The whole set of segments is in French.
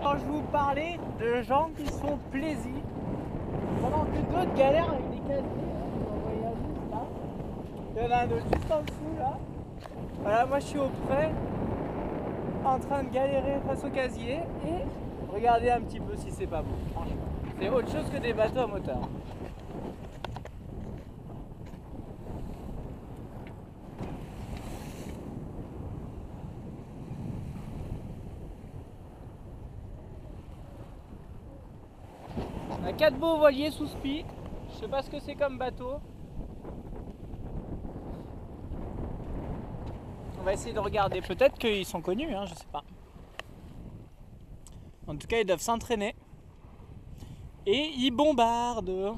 quand je vous parlais de gens qui se font plaisir, pendant que d'autres galèrent avec des casiers, on voyage juste là. Il y en a un autre juste en dessous là. Voilà, moi je suis au près, en train de galérer face au casier et regardez un petit peu si c'est pas beau, franchement. C'est autre chose que des bateaux à moteur. On a 4 beaux voiliers sous spi. Je sais pas ce que c'est comme bateau. On va essayer de regarder. Peut-être qu'ils sont connus, hein, je sais pas. En tout cas, ils doivent s'entraîner. Et ils bombardent.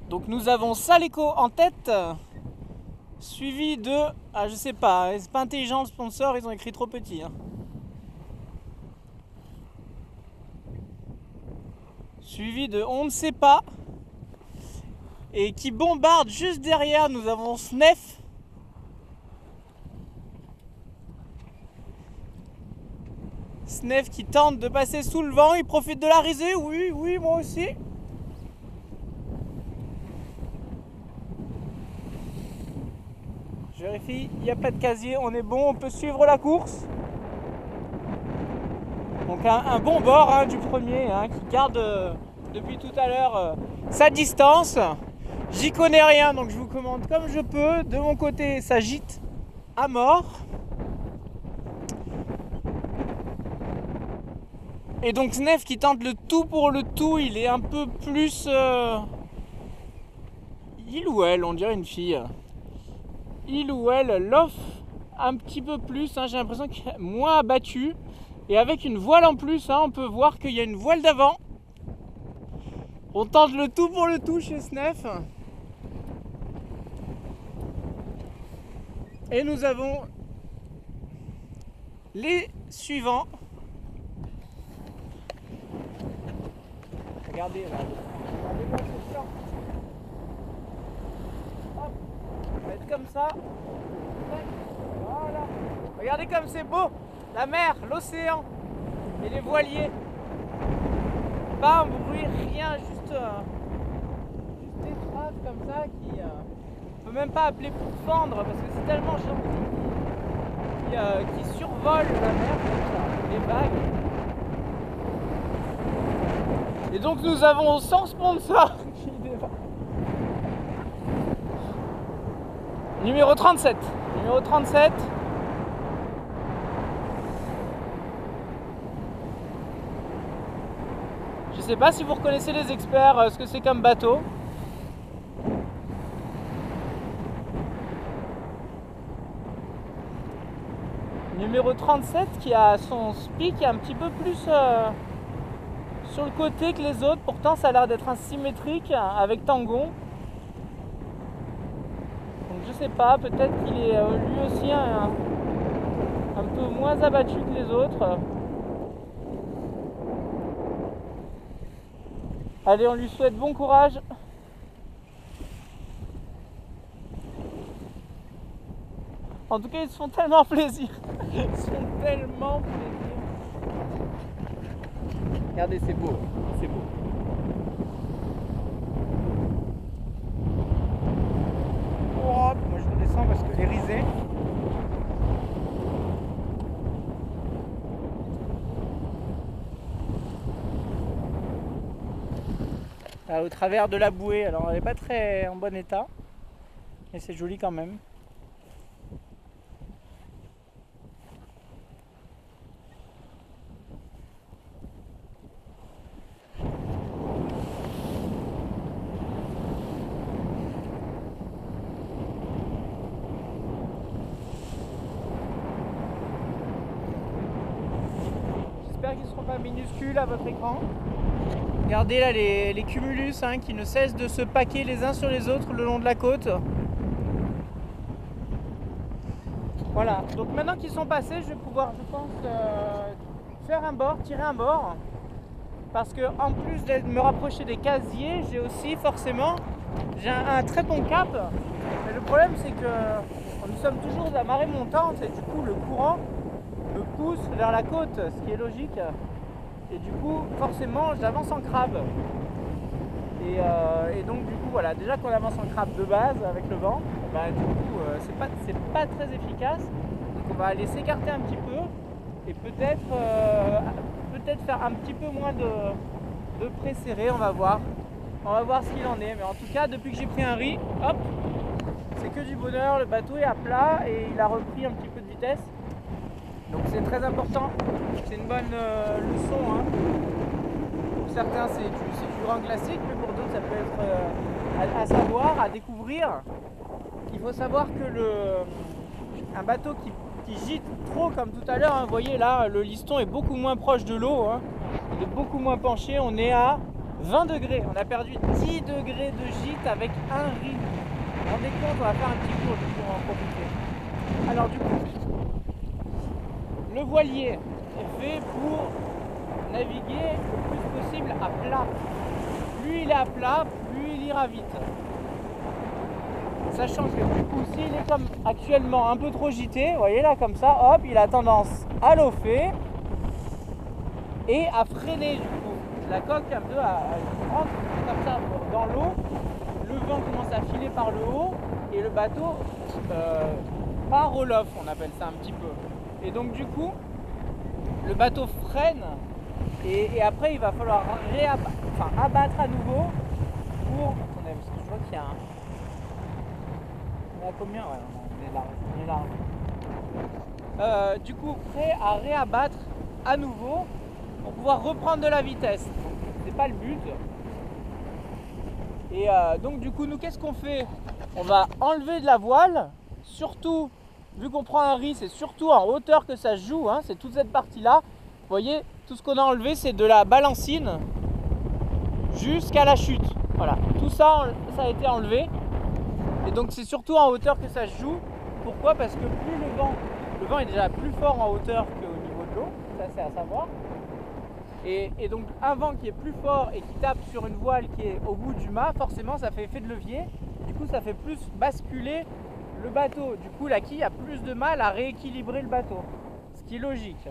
Donc nous avons Saleco en tête. Suivi de... Ah je sais pas, c'est pas intelligent le sponsor, ils ont écrit trop petit. Hein. Suivi de on ne sait pas. Et qui bombarde juste derrière, nous avons Snef. Snef qui tente de passer sous le vent, il profite de la risée, oui, oui, moi aussi. Je vérifie, il n'y a pas de casier, on est bon, on peut suivre la course. Donc un bon bord hein, du premier hein, qui garde depuis tout à l'heure sa distance. J'y connais rien donc je vous commande comme je peux. De mon côté ça gîte à mort. Et donc Snef qui tente le tout pour le tout, il est un peu plus... il ou elle, on dirait une fille. Il ou elle l'offre un petit peu plus, hein, j'ai l'impression qu'il est moins abattu. Et avec une voile en plus, hein, on peut voir qu'il y a une voile d'avant. On tente le tout pour le tout chez Snef. Et nous avons les suivants. Regardez là. Regardez-moi ce short. Hop. On va être comme ça. Voilà. Regardez comme c'est beau. La mer, l'océan et les voiliers. Pas un bruit, rien, juste des phrases comme ça qui... on peut même pas appeler pour fendre parce que c'est tellement gentil qui survole la mer comme ça, les vagues. Et donc nous avons 100 sponsors qui débarquent. Numéro 37. Numéro 37. Je sais pas si vous reconnaissez les experts, ce que c'est comme bateau. Numéro 37 qui a son spi qui est un petit peu plus sur le côté que les autres. Pourtant ça a l'air d'être un symétrique avec tangon. Donc je sais pas, peut-être qu'il est lui aussi un peu moins abattu que les autres. Allez, on lui souhaite bon courage. En tout cas, ils se font tellement plaisir. Ils se font tellement plaisir. Regardez, c'est beau. C'est beau. Oh, moi, je redescends parce que les risées. Là, au travers de la bouée, alors elle n'est pas très en bon état, mais c'est joli quand même. J'espère qu'ils ne seront pas minuscules à votre écran. Regardez là les cumulus hein, qui ne cessent de se paquer les uns sur les autres le long de la côte. Voilà, donc maintenant qu'ils sont passés, je vais pouvoir, je pense, faire un bord, tirer un bord. Parce que en plus de me rapprocher des casiers, j'ai aussi forcément un très bon cap Mais le problème c'est que nous sommes toujours à marée montante et du coup le courant me pousse vers la côte, ce qui est logique. Et du coup forcément j'avance en crabe. Et donc du coup voilà, déjà qu'on avance en crabe de base avec le vent, bah, du coup c'est pas très efficace. Donc on va aller s'écarter un petit peu et peut-être faire un petit peu moins de pré-serré, on va voir. On va voir ce qu'il en est. Mais en tout cas depuis que j'ai pris un riz, hop, c'est que du bonheur, le bateau est à plat et il a repris un petit peu de vitesse. Donc c'est très important, c'est une bonne leçon. Hein. Pour certains c'est du grand classique, mais pour d'autres ça peut être à savoir, à découvrir. Il faut savoir que un bateau qui gîte trop comme tout à l'heure, hein, vous voyez là le liston est beaucoup moins proche de l'eau, hein, il est beaucoup moins penché, on est à 20 degrés, on a perdu 10 degrés de gîte avec un riz. Vous vous rendez compte, on va faire un petit tour pour en profiter. Alors du coup, le voilier est fait pour naviguer le plus possible à plat. Plus il est à plat, plus il ira vite. Sachant que du coup, s'il est comme actuellement un peu trop gité, vous voyez là comme ça, hop, il a tendance à lofer et à freiner du coup. La coque un peu rentre comme ça dans l'eau, le vent commence à filer par le haut et le bateau part au lof, on appelle ça un petit peu. Et donc du coup, le bateau freine et après il va falloir abattre à nouveau pour... Attendez, parce que je vois qu'il y a un... On est à combien? Ouais, on est là. Du coup, prêt à réabattre à nouveau pour pouvoir reprendre de la vitesse. C'est pas le but. Et donc du coup, nous qu'est-ce qu'on fait? On va enlever de la voile, surtout... Vu qu'on prend un riz, c'est surtout en hauteur que ça se joue, hein, c'est toute cette partie-là. Vous voyez, tout ce qu'on a enlevé, c'est de la balancine jusqu'à la chute. Voilà, tout ça, ça a été enlevé. Et donc c'est surtout en hauteur que ça se joue. Pourquoi? Parce que plus le vent est déjà plus fort en hauteur qu'au niveau de l'eau, ça c'est à savoir. Et donc un vent qui est plus fort et qui tape sur une voile qui est au bout du mât, forcément ça fait effet de levier. Du coup ça fait plus basculer le bateau. Du coup la quille a plus de mal à rééquilibrer le bateau, ce qui est logique.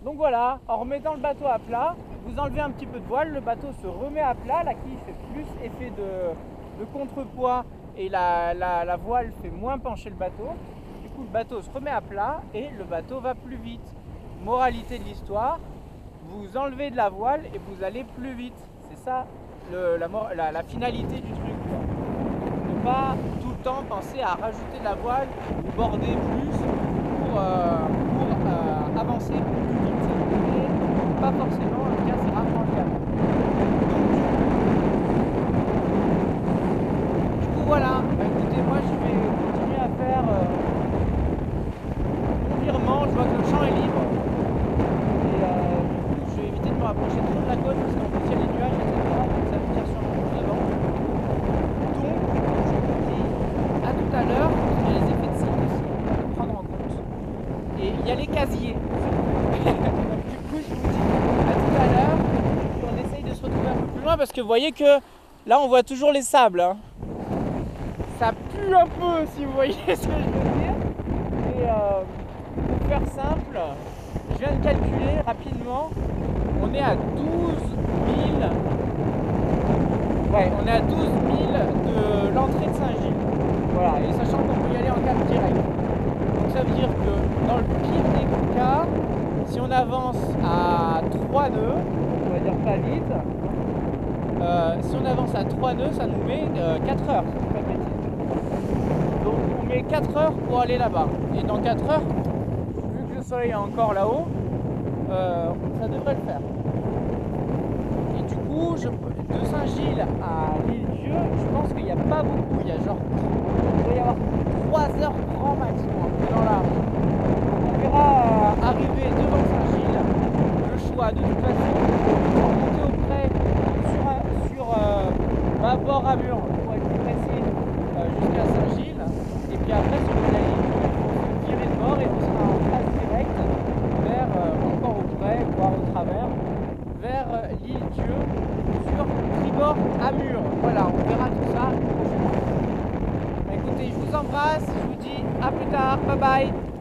Donc voilà, en remettant le bateau à plat, vous enlevez un petit peu de voile, le bateau se remet à plat, la quille fait plus effet de contrepoids et la voile fait moins pencher le bateau. Du coup le bateau se remet à plat et le bateau va plus vite. Moralité de l'histoire, vous enlevez de la voile et vous allez plus vite. C'est ça la finalité du truc. Ne pas tout le temps penser à rajouter de la voile ou border plus pour avancer plus vite. Et pas forcément, en tout cas c'est rarement le cas. Du coup voilà, bah, écoutez, moi je vais continuer à faire mon virement, je vois que le champ est libre. Et du coup je vais éviter de me rapprocher trop de la côte parce qu'en plus il y a les nuages, etc. Donc ça veut dire sûrement plus de vent. Donc je vous dis à tout à l'heure, il y a les effets de cycle aussi à prendre en compte. Et il y a les casiers. Du coup je vous dis à tout à l'heure, on essaye de se retrouver un peu plus loin parce que vous voyez que là on voit toujours les sables. Hein. Ça pue un peu si vous voyez ce que je veux dire. Et pour faire simple, je viens de calculer rapidement, on est à 12 000. Ouais, on est à 12 000 de l'entrée de Saint-Gilles. Voilà, et sachant qu'on peut y aller en cap direct. Donc ça veut dire que dans le pire des cas, si on avance à 3 nœuds, on va dire pas vite, si on avance à 3 nœuds, ça nous met 4 heures. Donc on met 4 heures pour aller là-bas. Et dans 4 heures, vu que le soleil est encore là-haut, ça devrait le faire. Et du coup, de Saint-Gilles à l'île-Dieu, je pense qu'il n'y a pas beaucoup. Il y a genre, il doit y avoir 3 heures grand maximum dans la rue. On verra arriver devant Saint-Gilles. Le choix de toute façon, monter au près sur bord à mur pour être plus précis jusqu'à Saint-Gilles. Et puis après, sur la ligne, on virer de bord et on sera en place directe vers encore au près, voire au travers, vers l'île-Dieu sur tribord à mur. Voilà, on verra tout ça. embrasse, je vous dis à plus tard, bye bye.